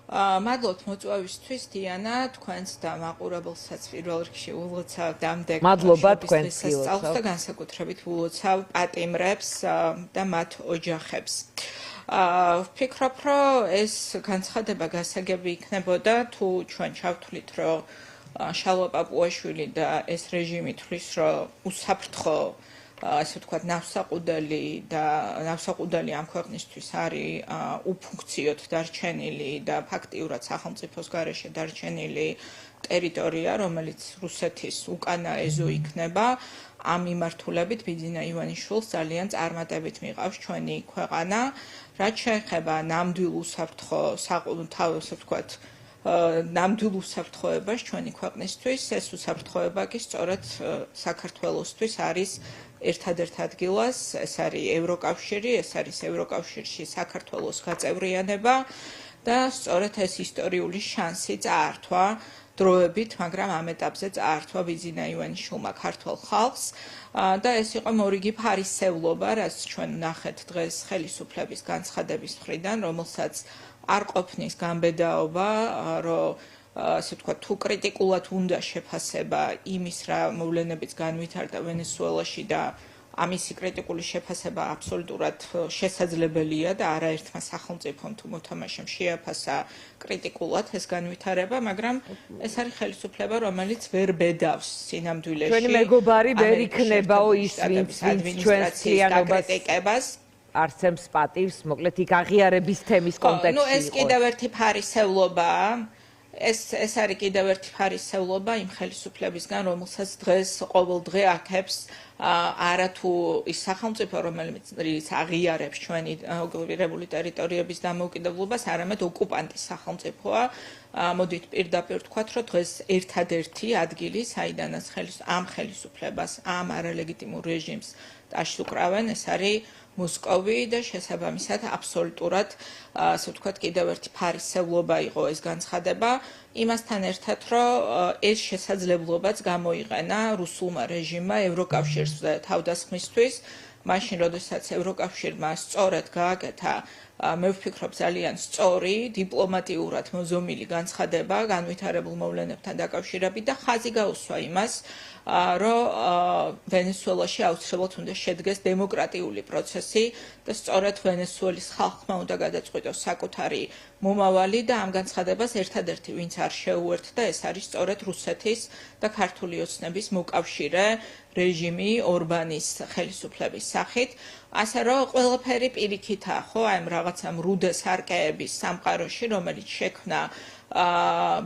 მადლობთ მოწვევისთვის დიანა, თქვენს და მაყურებელსაც პირველ რიგში ულოცავ დამდეგ მადლობა თქვენს გილოცავთ და განსაკუთრებით ულოცავ პატიმრებს და მათ ოჯახებს. ვფიქრობ, რომ ეს განცხადება გასაგები იქნებოდა, თუ ჩვენ ჩავთვლით, რომ შალვა პაპუაშვილი და ეს რეჟიმი თვლის, რომ უსაფრთხო ასე ვთქვათ, ნავსაყუდალი ამ ქვეყნისთვის არის უფუნქციოდ დარჩენილი და ფაქტიურად სახელმწიფოს გარეშე დარჩენილი ტერიტორია, რომელიც რუსეთის უკანა ეზო იქნება. ამ მიმართულებით ბიძინა ივანიშვილს ძალიან წარმატებით მიყავს ჩვენი ქვეყანა, რაც შეეხება ნამდვილ უსაფრთხო ასე ვთქვათ, ნამდვილ უსაფრთხოებას ჩვენი ქვეყნისთვის, ეს უსაფრთხოება კი სწორედ საქართველოსთვის არის ერთადერთ ადგილას, ეს არის ევროკავშირი, ეს არის ევროკავშირში საქართველოს გაწევრიანება და სწორედ ეს ისტორიული შანსი წაართვა დროებით, მაგრამ ამ ეტაპზე წაართვა ბიძინა ივანიშვილმა ქართულ ხალხს და ეს იყო მორიგი ფარისევლობა, რაც ჩვენ ვნახეთ დღეს ხელისუფლების განცხადების მხრიდან, რომელსაც არ ყოფნის გამბედაობა, რომ ასე ვთქვათ, თუ კრიტიკულად უნდა შეფასება იმის რა მოვლენებიც განვითარდა ვენესუელაში და ამისი კრიტიკული შეფასება აბსოლუტურად შესაძლებელია და არაერთმა სახელმწიფომ თუ მოთამაშემ შეაფასა კრიტიკულად ეს განვითარება, მაგრამ ეს არის ხელისუფლება, რომელიც ვერ ბედავს სინამდვილეში. ჩვენი მეგობარი ვერ იქნებაო ის, ვინც ჩვენს კრიტიკებას არსემს პატივს, მოკლედ იქ აღიარების თემის კონტექსტში იყო. ეს კიდევ ერთი ფარისევლობაა. ეს არის კიდევ ერთი ფარისევლობა იმ ხელისუფლებისგან, რომელსაც დღეს ყოველ დღე აქებს არა თუ ის სახელმწიფო, რომელიც აღიარებს ჩვენი ოკუპირებული ტერიტორიების დამოუკიდებლობას, არამედ ოკუპანტის სახელმწიფოა. მოდით პირდაპირ ვთქვათ, რომ დღეს ერთადერთი ადგილი, საიდანაც ამ ხელისუფლებას, ამ არალეგიტიმურ რეჟიმს ტაშს უკრავენ, ეს არის მოსკოვი და შესაბამისად აბსოლუტურად ასე ვთქვათ, კიდევ ერთი ფარისევლობა იყო ეს განცხადება, იმასთან ერთად, რომ ეს შესაძლებლობაც გამოიყენა რუსულმა რეჟიმმა ევროკავშირს თავდასხმისთვის, მაშინ, როდესაც ევროკავშირმა სწორად გააკეთა, მე ვფიქრობ, ძალიან სწორი, დიპლომატიურად მოზომილი განცხადება განვითარებულ მოვლენებთან დაკავშირებით და ხაზი გაუსვა იმას, რომ ვენესუელაში აუცილებლად უნდა შედგეს დემოკრატიული პროცესი და სწორედ ვენესუელის ხალხმა უნდა გადაწყვიტოს საკუთარი მომავალი და ამ განცხადებას ერთადერთი ვინც არ შეუერთდა, ეს არის სწორედ რუსეთის და ქართული ოცნების მოკავშირე რეჟიმი ორბანის ხელისუფლების სახით, ასე რომ ყველაფერი პირიქითაა, ხო, აი ამ რაღაცა მრუდე სარკეების სამყაროში, რომელიც შექმნა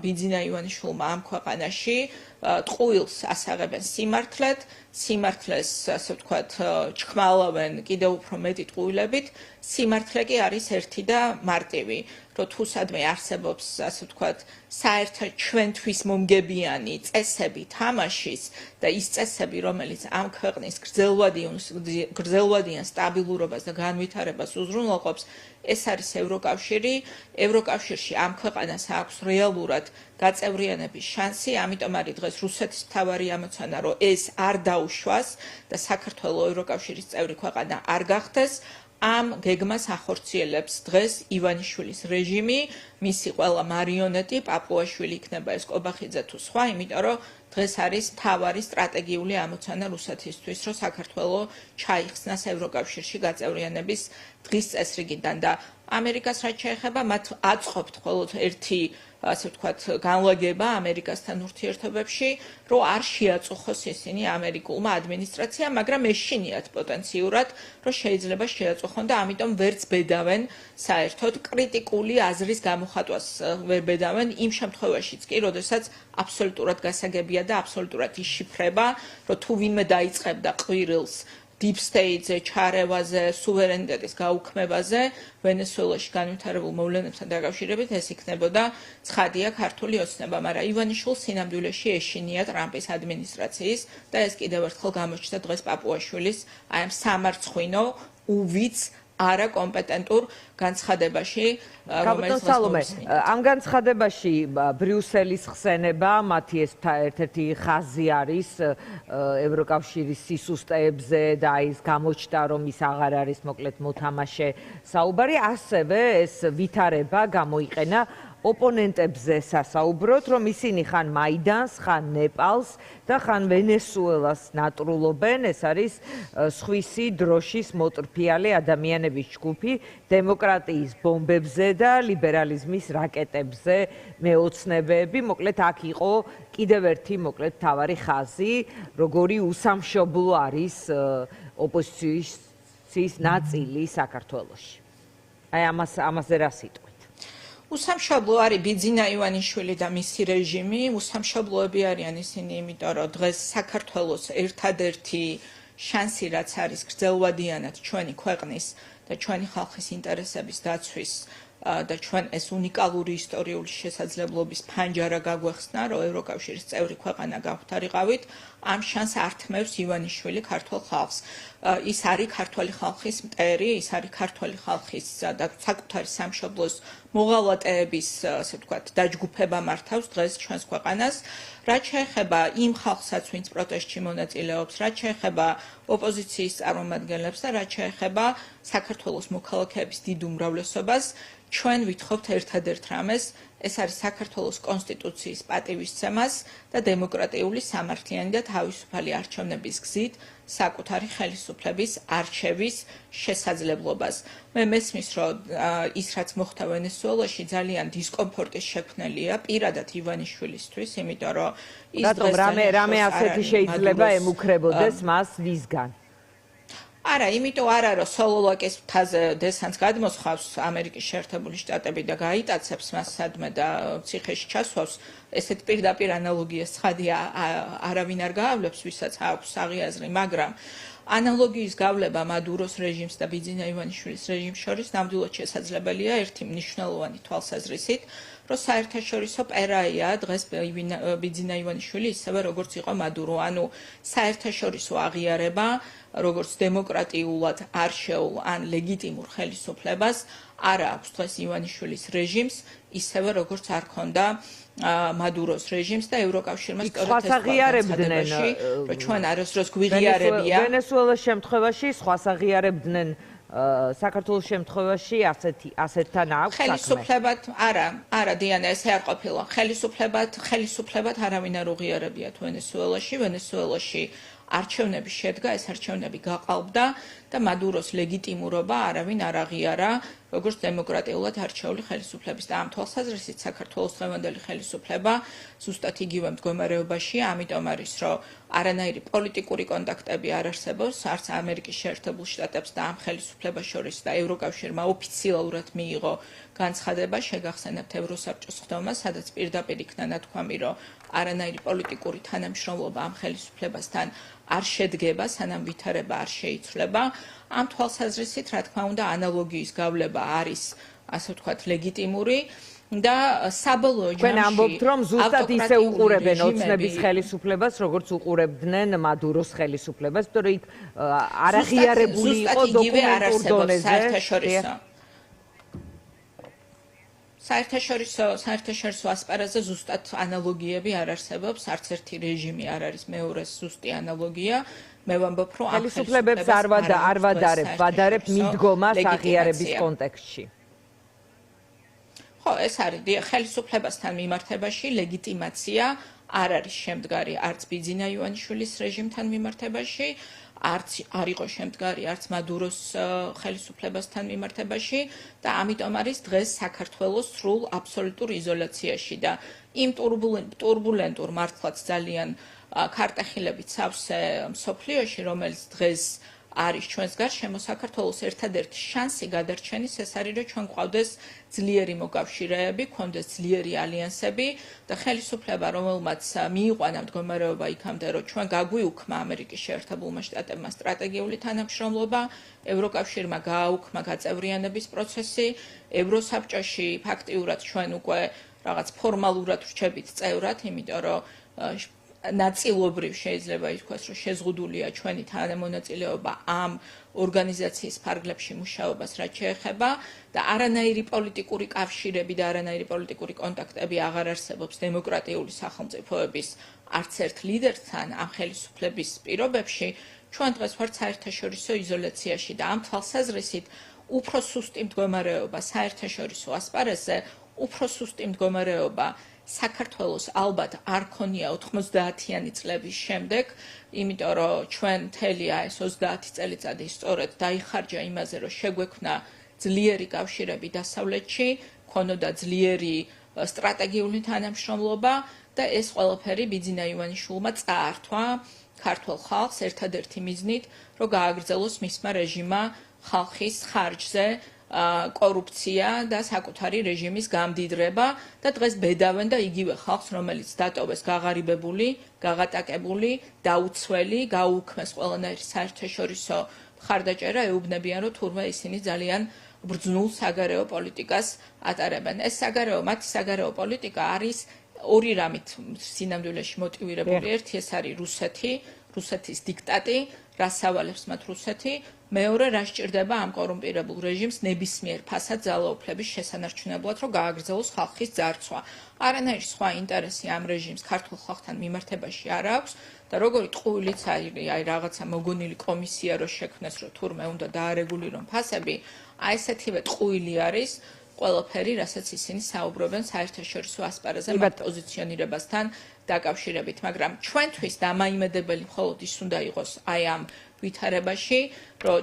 ბიძინა ივანიშვილმა ამ ქვეყანაში, ტყუილს ასაღებენ სიმართლედ, სიმართლეს, ასე ვთქვათ, ჩქმალავენ კიდევ უფრო მეტი ტყუილებით, სიმართლე კი არის ერთი და მარტივი, რომ თუ სადმე არსებობს, ასე ვთქვათ, საერთოდ ჩვენთვის მომგებიანი წესები თამაშის და ის წესები, რომელიც ამ ქვეყნის გრძელვადიან სტაბილურობას და განვითარებას უზრუნველყოფს, ეს არის ევროკავშირი. ევროკავშირში ამ ქვეყანას აქვს რეალურად გაწევრიანების შანსი, ამიტომ არის დღეს რუსეთის მთავარი ამოცანა, რომ ეს არ დაუშვას და საქართველოს ევროკავშირის წევრი ქვეყანა არ გახდეს. ამ გეგმას ახორციელებს დღეს ივანიშვილის რეჟიმი, მისი ყველა მარიონეტი, პაპუაშვილი იქნება ეს კობახიძე თუ სხვა, იმიტომ რომ დღეს არის მთავარი სტრატეგიული ამოცანა რუსეთისთვის, რომ საქართველოს ჩაიხსნას ევროკავშირში გაწევრიანების დღის წესრიგიდან და ამერიკას რაც შეეხება, მათ აწყობთ მხოლოდ ერთი ასე ვთქვათ, განლაგება ამერიკასთან ურთიერთობებში, რომ არ შეაწუხოს ისინი ამერიკულმა ადმინისტრაციამ, მაგრამ ეშინიათ პოტენციურად, რომ შეიძლება შეაწუხონ და ამიტომ ვერც ბედავენ საერთოდ კრიტიკული აზრის გამოხატვას ვერ ბედავენ იმ შემთხვევაშიც კი, როდესაც აბსოლუტურად გასაგებია და აბსოლუტურად იშიფრება, რომ თუ ვინმე დაიწყებდა ყვირილს deep state-ზე ჩარევაზე, სუვერენიტეტის გაუქმებაზე, ვენესუელაში განვითარებულ მოვლენებთან დაკავშირებით ეს იქნებოდა ცხადია ქართული ოცნება, მაგრამ ივანიშვილს სინამდვილეში ეშინია ტრამპის ადმინისტრაციის და ეს კიდევ ერთხელ გამოჩნდა დღეს პაპუაშვილის აი ამ სამარცხვინო, უვიც არა კომპეტენტურ განცხადებაში, რომელიც სალომე, ამ განცხადებაში ბრიუსელის ხსენება, მათი ეს ერთ-ერთი ხაზი არის ევროკავშირის სისუსტეებზე და ის გამოჩნდა, რომ ის აღარ არის მოკლედ მოთამაშე საუბარი, ასევე ეს ვითარება გამოიყენა ოპონენტებზე სასაუბროთ, რომ ისინი ხან მაიდანს, ხან ნეპალს და ხან ვენესუელას ნატრულობენ. ეს არის სხვისი დროშის მოტრფიალი ადამიანების ჯგუფი დემოკრატიის ბომბებზე და ლიბერალიზმის რაკეტებზე მეოცნებები. მოკლედ აქ იყო კიდევ ერთი მოკლედ მთავარი ხაზი, როგორი უსამშობლო არის ოპოზიციის ნაწილი საქართველოში. აი ამაზე რა სიტყვით? უსამშობლო არის ბიძინა ივანიშვილი და მისი რეჟიმი. უსამშობლოები არიან ისინი, იმიტომ რომ დღეს საქართველოს ერთადერთი შანსი, რაც არის გრძელვადიანად ჩვენი ქვეყნის და ჩვენი ხალხის ინტერესების დაცვის და ჩვენ ეს უნიკალური ისტორიული შესაძლებლობის ფანჯარა გაგვეხსნა, რომ ევროკავშირის წევრი ქვეყანა გავხდარიყავით, ამ შანსს ართმევს ივანიშვილი ქართულ ხალხს. ის არის ქართული ხალხის მტერი, ის არის ქართული ხალხის და საკუთარი სამშობლოს მოღალატეების, ასე ვთქვათ, დაჯგუფება მართავს დღეს ჩვენს ქვეყანას. რაც შეეხება იმ ხალხსაც, ვინც პროტესტში მონაწილეობს, რაც შეეხება ოპოზიციის წარმომადგენლებს და რაც შეეხება საქართველოს მოქალაქეების დიდ უმრავლესობას, ჩვენ ვითხოვთ ერთადერთ რამეს, ეს არის საქართველოს კონსტიტუციის პატივისცემას და დემოკრატიული სამართლიანი და თავისუფალი არჩევნების გზით საკუთარი ხელისუფლების არჩევის შესაძლებლობას. მე მესმის, რომ ის რაც მოხდა ვენესუელაში ძალიან დისკომფორტის შექმნელია პირადად ივანიშვილისთვის, იმიტომ რომ ის რატომ რამე ასეთი შეიძლება ემუქრებოდეს მას ვისგან? არა, იმიტომ არა, რომ სოლოლაკის მთაზე დესანტს გადმოსხავს ამერიკის შეერთებული შტატები და გაიტაცებს მას სადმე და ციხეში ჩასვავს, ესეთ პირდაპირ ანალოგიას ცხადია არავინ არ გაავლებს, ვისაც აქვს აღიაზრი, მაგრამ ანალოგიის გავლება მადუროს რეჟიმს და ბიძინა ივანიშვილის რეჟიმს შორის ნამდვილად შესაძლებელია ერთი მნიშვნელოვანი თვალსაზრისით, რომ საერთაშორისო პერაია დღეს ბიძინა ივანიშვილი ისევე როგორც იყო მადურო, ანუ საერთაშორისო აღიარება როგორც დემოკრატიულად არჩეულ ან ლეგიტიმურ ხელისუფლებას არ აქვს დღეს ივანიშვილის რეჟიმს, ისევე როგორც არ ქონდა მადუროს რეჟიმს და ევროკავშირმა სწორედ ეს აღიარებდნენ, რომ ჩვენ არასდროს გვიღიარებია. ვენესუელას შემთხვევაში სხვას აღიარებდნენ, საქართველოს შემთხვევაში ასეთთან აქვს საქმე. ხელისუფლებად არა დიანა, ესე არ ყოფილა. ხელისუფლებად არავინ არ უღიარებიათ ვენესუელაში არჩევნები შედგა, ეს არჩევნები გაყალბდა და მადუროს ლეგიტიმურობა არავინ არ აღიარა როგორც დემოკრატიულად არჩეული ხელისუფლების და ამ თვალსაზრისით საქართველოს დღევანდელი ხელისუფლება ზუსტად იგივე მდგომარეობაშია, ამიტომ არის, რომ არანაირი პოლიტიკური კონტაქტები არ არსებობს არც ამერიკის შეერთებულ შტატებს და ამ ხელისუფლებას შორის და ევროკავშირმა ოფიციალურად მიიღო განცხადება, შეგახსენებთ ევროსაბჭოს ხდომა, სადაც პირდაპირ იქნა ნათქვამი, რომ არანაირი პოლიტიკური თანამშრომლობა ამ ხელისუფლებასთან არ შედგება, სანამ ვითარება არ შეიცვლება. ამ თვალსაზრისით, რა თქმა უნდა, ანალოგიის გავლება არის, ასე ვთქვათ, ლეგიტიმური და საბოლოო ჯამში თქვენ ამბობთ, რომ ზუსტად ისე უყურებენ ოცნების ხელისუფლებას, როგორც უყურებდნენ მადუროს ხელისუფლებას, იმიტომ რომ იქ არაღიარებული იყო დოკუმენტურ დონეზე. საერთაშორისო ასპარეზზე ზუსტად ანალოგიები არ არსებობს, არც ერთი რეჟიმი არ არის მეორეს ზუსტი ანალოგია. მე ვამბობ, რომ ამ ხელისუფლებებს არ ვადარებ მიდგომას აღიარების კონტექსტში. ხო, ეს არის ხელისუფლებასთან მიმართებაში ლეგიტიმაცია არ არის შემდგარი არც ბიძინა ივანიშვილის რეჟიმთან მიმართებაში, არც არ იყო შემდგარი არც მადუროს ხელისუფლებასთან მიმართებაში და ამიტომ არის დღეს საქართველოს სრულ აბსოლუტურ იზოლაციაში და იმ ტურბულენტურ მართლაც ძალიან ქარტეხილებით სავსე მსოფლიოში, რომელიც დღეს არის ჩვენს გარშემო, საქართველოს ერთადერთი შანსი გადარჩენის ეს არის, რომ ჩვენ გვყავდეს ძლიერი მოკავშირეები, გვქონდეს ძლიერი ალიანსები და ხელისუფლება, რომელმაც მიიყვანა მდგომარეობა იქამდე, რომ ჩვენ გაგვიუქმა ამერიკის შეერთებულმა შტატებმა სტრატეგიული თანამშრომლობა, ევროკავშირმა გააუქმა გაწევრიანების პროცესი, ევროსაბჭოში ფაქტიურად ჩვენ უკვე რაღაც ფორმალურად ვრჩებით წევრად, იმიტომ რომ ნაწილობრივ შეიძლება ითქვას, რომ შეზღუდულია ჩვენი თანამონაწილეობა ამ ორგანიზაციის ფარგლებში მუშაობას, რაც შეეხება და არანაირი პოლიტიკური კავშირები და არანაირი პოლიტიკური კონტაქტები აღარ არსებობს დემოკრატიული სახელმწიფოების არც ერთ ლიდერთან ამ ხელისუფლების პირობებში, ჩვენ დღეს ვართ საერთაშორისო იზოლაციაში და ამ თვალსაზრისით უფრო სუსტი მდგომარეობა საერთაშორისო ასპარეზზე უფრო სუსტი მდგომარეობა საქართველოს ალბათ არ ქონია 90-იანი წლების შემდეგ, იმიტომ რომ ჩვენ მთელი ეს 30 წელიწადი სწორედ დაიხარჯა იმაზე, რომ შეგვექმნა ძლიერი კავშირები დასავლეთში, ქონოდა ძლიერი სტრატეგიული თანამშრომლობა და ეს ყველაფერი ბიძინა ივანიშვილმა წაართვა ქართულ ხალხს ერთადერთი მიზნით, რომ გააგრძელოს მისმა რეჟიმმა ხალხის ხარჯზე კორუფცია და საკუთარი რეჟიმის გამდიდრება და დღეს ბედავენ და იგივე ხალხს, რომელიც დატოვეს გაღარიბებული, გაღატაკებული, დაუცველი, გაუქმეს ყველანაირი საერთაშორისო მხარდაჭერა, ეუბნებიან, რომ თურმე ისინი ძალიან ბრძნულ საგარეო პოლიტიკას ატარებენ. ეს მათი საგარეო პოლიტიკა არის ორი რამით სინამდვილეში მოტივირებული. ერთი ეს არის რუსეთის დიქტატი, რას ავალებს მათ რუსეთი, მეორე რა სჭირდება ამ კორუმპირებულ რეჟიმს ნებისმიერ ფასად ძალაუფლების შესანარჩუნებლად, რომ გააგრძელოს ხალხის ძარცვა. არანაირი სხვა ინტერესი ამ რეჟიმს ქართულ ხალხთან მიმართებაში არ აქვს და როგორი ტყუილიც აი რაღაცა მოგონილი კომისია რო შექმნეს, რომ თურმე უნდა დაარეგულირონ ფასები, აი ესეთივე ტყუილი არის ყველაფერი, რასაც ისინი საუბრობენ საერთაშორისო ასპარეზზე მათ პოზიციონირებასთან დაკავშირებით, მაგრამ ჩვენთვის დამაიმედებელი მხოლოდ ის უნდა იყოს აი ამ ვითარებაში, რომ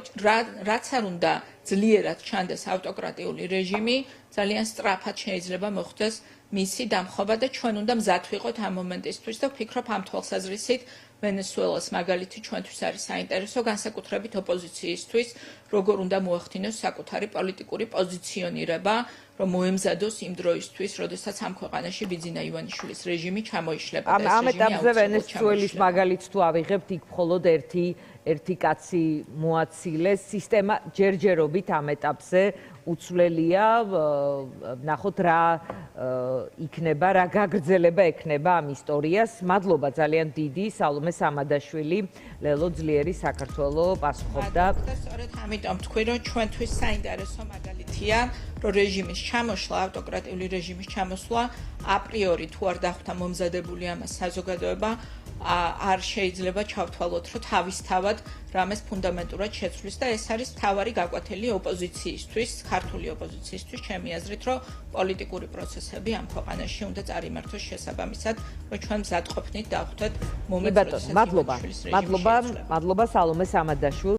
რაც არ უნდა ძლიერად ჩანდეს ავტოკრატიული რეჟიმი, ძალიან სწრაფად შეიძლება მოხდეს მისი დამხობა და ჩვენ უნდა მზად ვიყოთ ამ მომენტისთვის და ვფიქრობ ამ თვალსაზრისით ვენესუელას მაგალითი ჩვენთვის არის საინტერესო, განსაკუთრებით ოპოზიციისთვის, როგორ უნდა მოახდინოს საკუთარი პოლიტიკური პოზიციონირება, რომ მოემზადოს იმ დროისთვის, როდესაც ამ ქვეყანაში ბიძინა ივანიშვილის რეჟიმი ჩამოიშლება. ამ ეტაპზე ვენესუელის მაგალითს თუ ავიღებთ, იქ მხოლოდ ერთი კაცი მოაცილეს, სისტემა ჯერჯერობით ამ ეტაპზე უცვლელია, ნახოთ რა იქნება, რა გაგრძელება ექნება ამ ისტორიას. მადლობა ძალიან დიდი, სალომე სამადაშვილი, ლელო ძლიერი საქართველოს პასუხობდა. სწორედ ამიტომ თქვი, რომ ჩვენთვის საინტერესო მაგალითია, რომ რეჟიმის ჩამოშლა, ავტოკრატიული რეჟიმის ჩამოსვლა, აპრიორი თუ არ დახვდა მომზადებული ამას საზოგადოება, არ შეიძლება ჩავთვალოთ, რომ თავისთავად რამეს ფუნდამენტურად შეცვლის და ეს არის მთავარი გაკვეთილი ოპოზიციისთვის, ქართული ოპოზიციისთვის, ჩემი აზრით, რომ პოლიტიკური პროცესები ამ ქვეყანაში უნდა წარიმართოს შესაბამისად, რომ ჩვენ მზად ყოფნით დავხვდეთ მომენტს, მადლობა სალომე სამადაშვილ